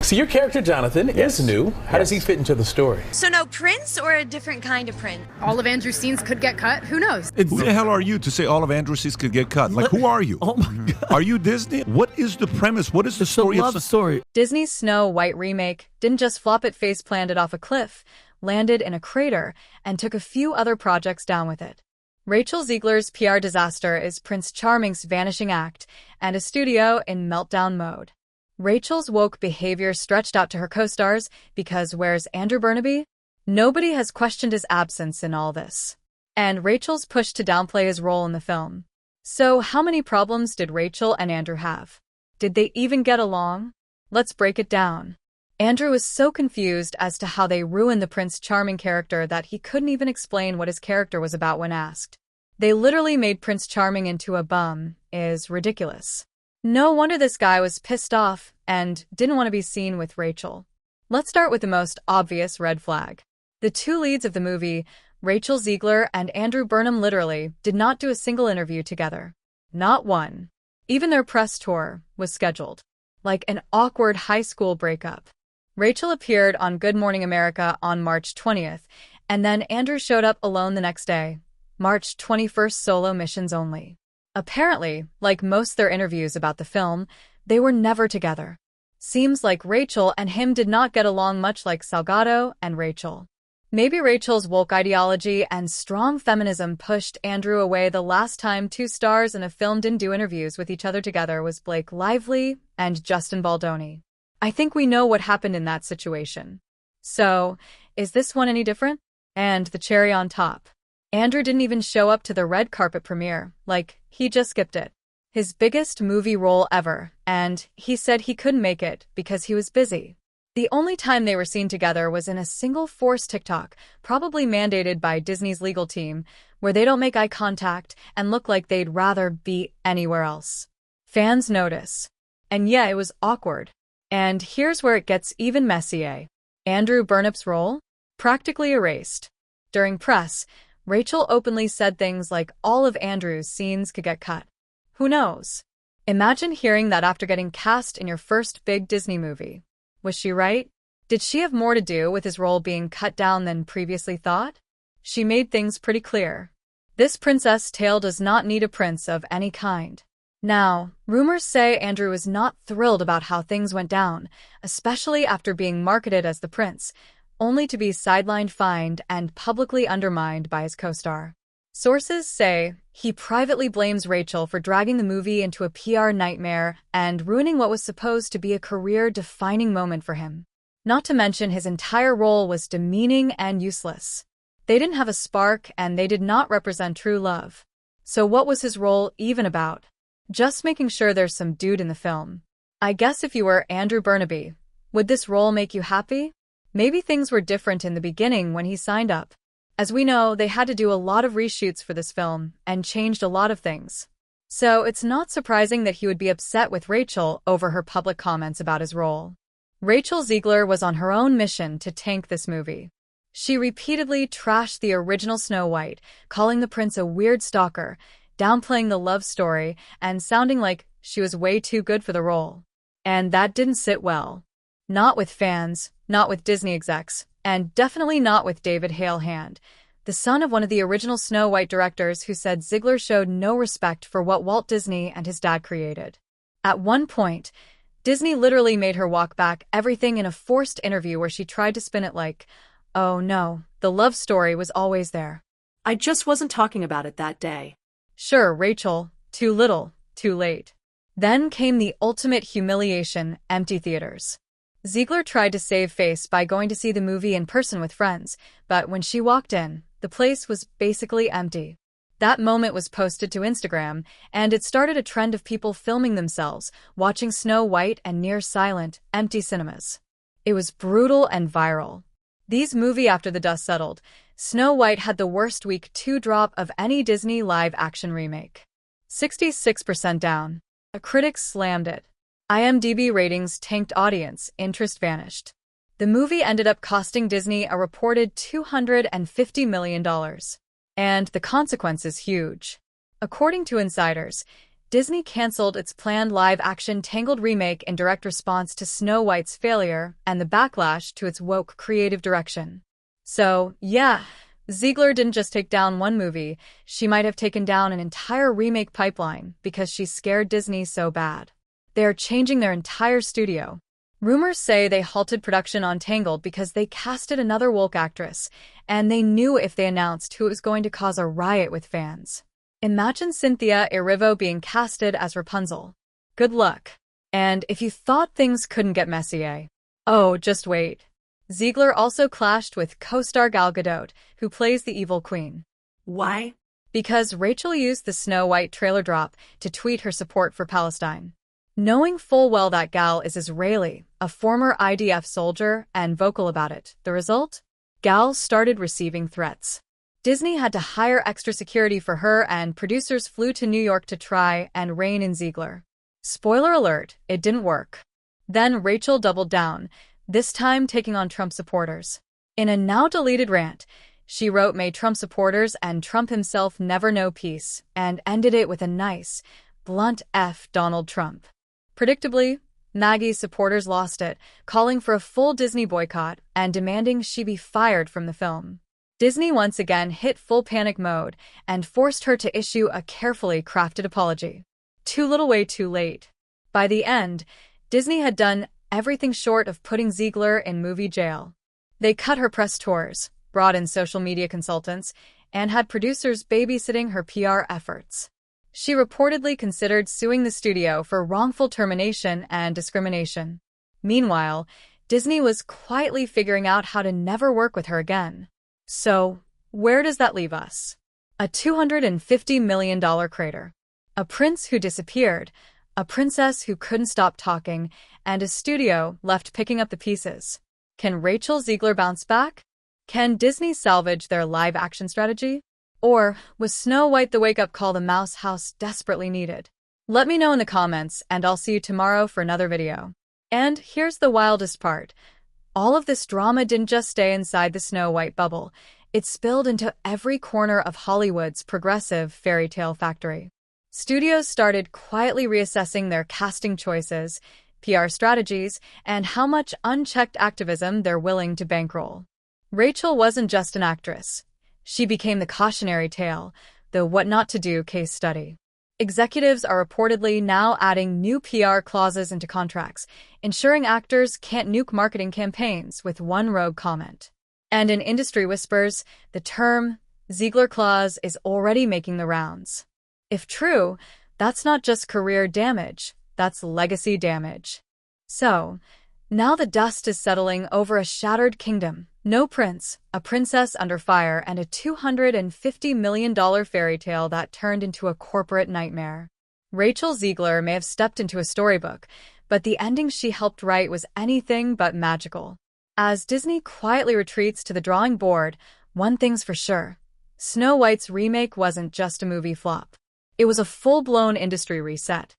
So your character, Jonathan, Yes. is new. How does he Yes. fit into the story? So no prince or a different kind of prince? All of Andrew's scenes could get cut. Who knows? Who the hell are you to say all of Andrew's scenes could get cut? Like, who are you? Oh my God. Are you Disney? What is the premise? What is the It's a story love of... story. Disney's Snow White remake didn't just flop it face-planted off a cliff, landed in a crater, and took a few other projects down with it. Rachel Zegler's PR disaster is Prince Charming's vanishing act and a studio in meltdown mode. Rachel's woke behavior stretched out to her co-stars because where's Andrew Burnaby? Nobody has questioned his absence in all this. And Rachel's push to downplay his role in the film. So how many problems did Rachel and Andrew have? Did they even get along? Let's break it down. Andrew was so confused as to how they ruined the Prince Charming character that he couldn't even explain what his character was about when asked. They literally made Prince Charming into a bum, is ridiculous. No wonder this guy was pissed off and didn't want to be seen with Rachel. Let's start with the most obvious red flag. The two leads of the movie, Rachel Zegler and Andrew Burnham, literally did not do a single interview together. Not one. Even their press tour was scheduled. Like an awkward high school breakup. Rachel appeared on Good Morning America on March 20th, and then Andrew showed up alone the next day. March 21st, solo missions only. Apparently, like most their interviews about the film, they were never together. Seems like Rachel and him did not get along, much like Salgado and Rachel. Maybe Rachel's woke ideology and strong feminism pushed Andrew away. The last time two stars in a film didn't do interviews with each other together was Blake Lively and Justin Baldoni. I think we know what happened in that situation. So, is this one any different? And the cherry on top. Andrew didn't even show up to the red carpet premiere, like, he just skipped it. His biggest movie role ever, and he said he couldn't make it because he was busy. The only time they were seen together was in a single forced TikTok, probably mandated by Disney's legal team, where they don't make eye contact and look like they'd rather be anywhere else. Fans notice. And yeah, it was awkward. And here's where it gets even messier. Andrew Burnham's role? Practically erased. During press, Rachel openly said things like all of Andrew's scenes could get cut. Who knows? Imagine hearing that after getting cast in your first big Disney movie. Was she right? Did she have more to do with his role being cut down than previously thought? She made things pretty clear. This princess tale does not need a prince of any kind. Now, rumors say Andrew is not thrilled about how things went down, especially after being marketed as the prince, only to be sidelined, fined, and publicly undermined by his co-star. Sources say he privately blames Rachel for dragging the movie into a PR nightmare and ruining what was supposed to be a career-defining moment for him. Not to mention his entire role was demeaning and useless. They didn't have a spark and they did not represent true love. So what was his role even about? Just making sure there's some dude in the film. I guess if you were Andrew Burnaby, would this role make you happy? Maybe things were different in the beginning when he signed up. As we know, they had to do a lot of reshoots for this film and changed a lot of things. So it's not surprising that he would be upset with Rachel over her public comments about his role. Rachel Zegler was on her own mission to tank this movie. She repeatedly trashed the original Snow White, calling the prince a weird stalker, downplaying the love story, and sounding like she was way too good for the role. And that didn't sit well. Not with fans, not with Disney execs, and definitely not with David Hale Hand, the son of one of the original Snow White directors, who said Zegler showed no respect for what Walt Disney and his dad created. At one point, Disney literally made her walk back everything in a forced interview where she tried to spin it like, oh no, the love story was always there. I just wasn't talking about it that day. Sure, Rachel, too little, too late. Then came the ultimate humiliation, empty theaters. Zegler tried to save face by going to see the movie in person with friends, but when she walked in, the place was basically empty. That moment was posted to Instagram, and it started a trend of people filming themselves, watching Snow White and near silent, empty cinemas. It was brutal and viral. These movie after the dust settled, Snow White had the worst week 2 drop of any Disney live-action remake. 66% down. A critic slammed it. IMDb ratings tanked, audience interest vanished. The movie ended up costing Disney a reported $250 million. And the consequence is huge. According to insiders, Disney canceled its planned live-action Tangled remake in direct response to Snow White's failure and the backlash to its woke creative direction. So, yeah, Zegler didn't just take down one movie, she might have taken down an entire remake pipeline because she scared Disney so bad. They are changing their entire studio. Rumors say they halted production on Tangled because they casted another woke actress, and they knew if they announced who it was going to cause a riot with fans. Imagine Cynthia Erivo being casted as Rapunzel. Good luck. And if you thought things couldn't get messy, oh, just wait. Zegler also clashed with co-star Gal Gadot, who plays the evil queen. Why? Because Rachel used the Snow White trailer drop to tweet her support for Palestine. Knowing full well that Gal is Israeli, a former IDF soldier, and vocal about it, the result? Gal started receiving threats. Disney had to hire extra security for her, and producers flew to New York to try and rein in Zegler. Spoiler alert, it didn't work. Then Rachel doubled down, this time taking on Trump supporters. In a now-deleted rant, she wrote, "May Trump supporters and Trump himself never know peace," and ended it with a nice, blunt F Donald Trump. Predictably, Maggie's supporters lost it, calling for a full Disney boycott and demanding she be fired from the film. Disney once again hit full panic mode and forced her to issue a carefully crafted apology. Too little way too late. By the end, Disney had done everything short of putting Zegler in movie jail. They cut her press tours, brought in social media consultants, and had producers babysitting her PR efforts. She reportedly considered suing the studio for wrongful termination and discrimination. Meanwhile, Disney was quietly figuring out how to never work with her again. So, where does that leave us? A $250 million crater. A prince who disappeared, a princess who couldn't stop talking, and a studio left picking up the pieces. Can Rachel Zegler bounce back? Can Disney salvage their live-action strategy? Or was Snow White the wake-up call the Mouse House desperately needed? Let me know in the comments, and I'll see you tomorrow for another video. And here's the wildest part. All of this drama didn't just stay inside the Snow White bubble. It spilled into every corner of Hollywood's progressive fairy tale factory. Studios started quietly reassessing their casting choices, PR strategies, and how much unchecked activism they're willing to bankroll. Rachel wasn't just an actress. She became the cautionary tale, the what not to do case study. Executives are reportedly now adding new PR clauses into contracts, ensuring actors can't nuke marketing campaigns with one rogue comment. And in industry whispers, the term Zegler clause is already making the rounds. If true, that's not just career damage, that's legacy damage. So, now the dust is settling over a shattered kingdom. No prince, a princess under fire, and a $250 million fairy tale that turned into a corporate nightmare. Rachel Zegler may have stepped into a storybook, but the ending she helped write was anything but magical. As Disney quietly retreats to the drawing board, one thing's for sure. Snow White's remake wasn't just a movie flop. It was a full-blown industry reset.